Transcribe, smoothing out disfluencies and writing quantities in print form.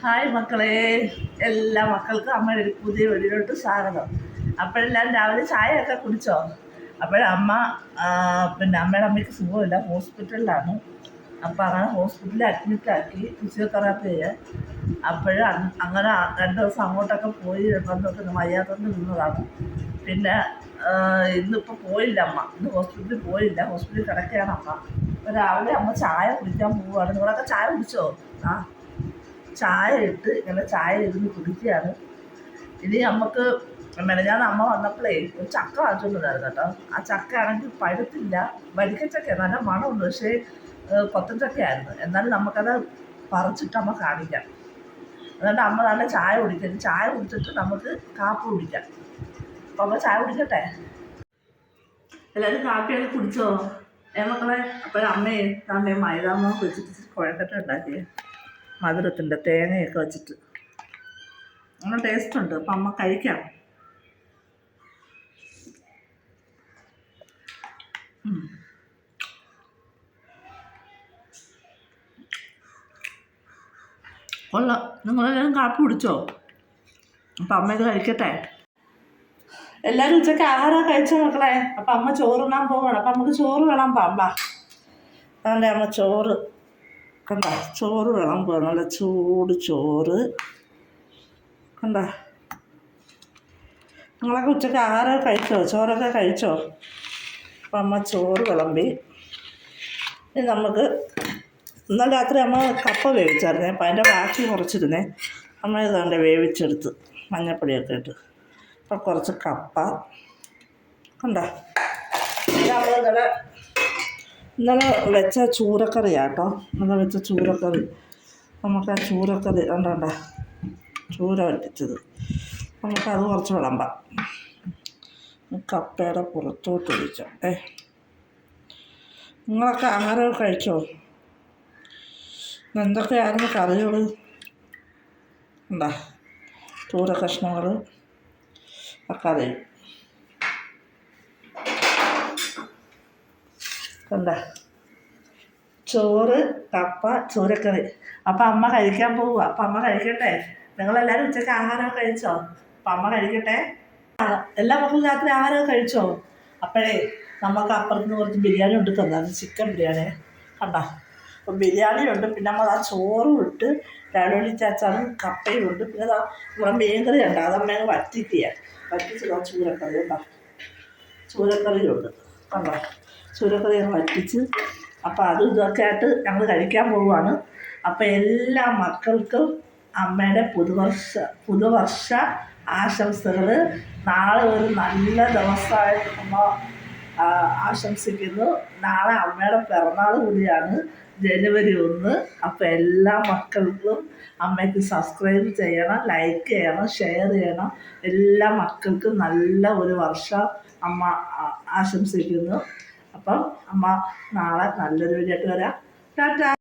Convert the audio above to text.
Hi മക്കളെ, എല്ലാ മക്കൾക്കും അമ്മയുടെ ഒരു പുതിയ വീഡിയോയിലോട്ട് സ്വാഗതം. അപ്പോഴെല്ലാം രാവിലെ ചായയൊക്കെ കുടിച്ചോ? അപ്പോഴമ്മ പിന്നെ അമ്മയുടെ അമ്മയ്ക്ക് സുഖമില്ല, ഹോസ്പിറ്റലിലാണ്. അപ്പോൾ അങ്ങനെ ഹോസ്പിറ്റലിൽ അഡ്മിറ്റാക്കി ഫിസിയോതെറാപ്പി ചെയ്യാൻ. അങ്ങനെ 2 ദിവസം അങ്ങോട്ടൊക്കെ പോയി വന്നൊക്കെ വയ്യാത്തന്ന് നിന്നതാണ്. പിന്നെ ഇന്നിപ്പോൾ പോയില്ല അമ്മ, ഇന്ന് ഹോസ്പിറ്റലിൽ പോയില്ല, ഹോസ്പിറ്റലിൽ കിടക്കുകയാണ് അമ്മ. അപ്പോൾ രാവിലെ അമ്മ ചായ കുടിക്കാൻ പോവുകയാണ്. നിങ്ങളൊക്കെ ചായ കുടിച്ചോ? ചായ ഇട്ട് ഇങ്ങനെ ചായ ഇരുന്ന് കുടിക്കുകയാണ്. ഇനി നമുക്ക് മെനഞ്ഞാന്ന് അമ്മ വന്നപ്പോഴേ ഒരു ചക്ക വാങ്ങിച്ചുകൊണ്ടിരുന്നായിരുന്നു കേട്ടോ. ആ ചക്ക ആണെങ്കിൽ പഴുത്തില്ല, വരിക്കച്ചക്ക നല്ല മണമുണ്ട്, പക്ഷേ കൊത്തൻ ചക്കയായിരുന്നു. എന്നാലും നമുക്കത് പറിച്ചിട്ട് അമ്മ കാണിക്കാം. അതുകൊണ്ട് അമ്മ നല്ല ചായ കുടിക്കും. ചായ കുടിച്ചിട്ട് നമുക്ക് കാപ്പി കുടിക്കാം. അപ്പോൾ അമ്മ ചായ കുടിക്കട്ടെ. എല്ലാവരും കാപ്പിയൊക്കെ കുടിച്ചോ മക്കളെ? അപ്പോഴമ്മയെ മൈദാമാവ് വെച്ചിട്ട് കുഴക്കട്ട ഉണ്ടാക്കിയേ, മധുരത്തിൻ്റെ തേങ്ങയൊക്കെ വെച്ചിട്ട് നല്ല ടേസ്റ്റുണ്ട്. അപ്പം അമ്മ കഴിക്കാം. കൊള്ളാം. നിങ്ങളെല്ലാവരും കാപ്പി കുടിച്ചോ? അപ്പം അമ്മ ഇത് കഴിക്കട്ടെ. എല്ലാവരും ഉച്ചയ്ക്ക് ആഹാരം കഴിച്ചോ മക്കളെ? അപ്പം അമ്മ ചോറുണ്ണാൻ പോവുകയാണ്. അപ്പം നമുക്ക് ചോറ് വേണം. പാമ്പ അതുകൊണ്ട് അമ്മ ചോറ് കണ്ട, ചോറ് വേണം പോകാം. നല്ല ചൂട് ചോറ് കണ്ട. നിങ്ങളൊക്കെ ഉച്ചയ്ക്ക് ആഹാരമൊക്കെ കഴിച്ചോ? ചോറൊക്കെ കഴിച്ചോ? അപ്പം അമ്മ ചോറ് വിളമ്പി. ഇനി നമുക്ക് ഇന്നലെ രാത്രി അമ്മ കപ്പ വേവിച്ചായിരുന്നേ, അപ്പം അതിൻ്റെ ബാക്കി കുറച്ചിരുന്നേ. അമ്മ ഇതാണ്ട് വേവിച്ചെടുത്ത് മഞ്ഞപ്പൊടിയൊക്കെ ഇട്ട്. അപ്പം കുറച്ച് കപ്പ കണ്ട. ഇന്നലെ വെച്ച ചൂരക്കറിയാട്ടോ, ഇന്നലെ വെച്ച ചൂരക്കറി. നമുക്ക് ആ ചൂരക്കറി കണ്ട ചൂര വറ്റിച്ചത്, നമുക്കത് കുറച്ച് വിളമ്പാം. കപ്പയുടെ പുറത്തോട്ട് ഒഴിച്ചോ. നിങ്ങളൊക്കെ ആഹാരമൊക്കെ കഴിച്ചോ? എന്തൊക്കെയായിരുന്നു കറികൾ? എന്താ ചൂര കഷ്ണങ്ങൾ കറി കണ്ട, ചോറ്, കപ്പ, ചൂരക്കറി. അപ്പം അമ്മ കഴിക്കാൻ പോവുക. അപ്പം അമ്മ കഴിക്കട്ടെ. നിങ്ങളെല്ലാവരും ഉച്ചയ്ക്ക് ആഹാരമൊക്കെ കഴിച്ചോ? അപ്പം അമ്മ കഴിക്കട്ടെ. എല്ലാ മക്കളും രാത്രി ആഹാരമൊക്കെ കഴിച്ചോ? അപ്പോഴേ നമുക്ക് അപ്പുറത്തുനിന്ന് കുറച്ച് ബിരിയാണി ഉണ്ട് തന്നത്, ചിക്കൻ ബിരിയാണി കണ്ട. അപ്പം ബിരിയാണി ഉണ്ട്, പിന്നെ നമ്മൾ ആ ചോറും ഇട്ട് രാവിലെ ചാച്ചാറും കപ്പയും ഉണ്ട്. പിന്നെ നമ്മുടെ മീൻകറി ഉണ്ട്, അതമ്മ വറ്റിച്ചതാ ചൂരക്കറി ഉണ്ടോ. ചൂരക്കറിയുണ്ട് കണ്ടോ. ചൂരക്കറി വറ്റിച്ച്. അപ്പം അതും ഇതൊക്കെ ആയിട്ട് ഞങ്ങൾ കഴിക്കാൻ പോവുകയാണ്. അപ്പം എല്ലാ മക്കൾക്കും അമ്മയുടെ പുതുവർഷ ആശംസകൾ. നാളെ ഒരു നല്ല ദിവസമായിട്ട് അമ്മ ആശംസിക്കുന്നു. നാളെ അമ്മയുടെ പിറന്നാൾ കൂടിയാണ്, ജനുവരി 1. അപ്പം എല്ലാ മക്കൾക്കും അമ്മയ്ക്ക് സബ്സ്ക്രൈബ് ചെയ്യണം, ലൈക്ക് ചെയ്യണം, ഷെയർ ചെയ്യണം. എല്ലാ മക്കൾക്കും നല്ല ഒരു വർഷം അമ്മ ആശംസിക്കുന്നു. അപ്പം അമ്മ നാളെ നല്ലൊരു വീഡിയോ ആയിട്ട് വരാം. ടാറ്റാ.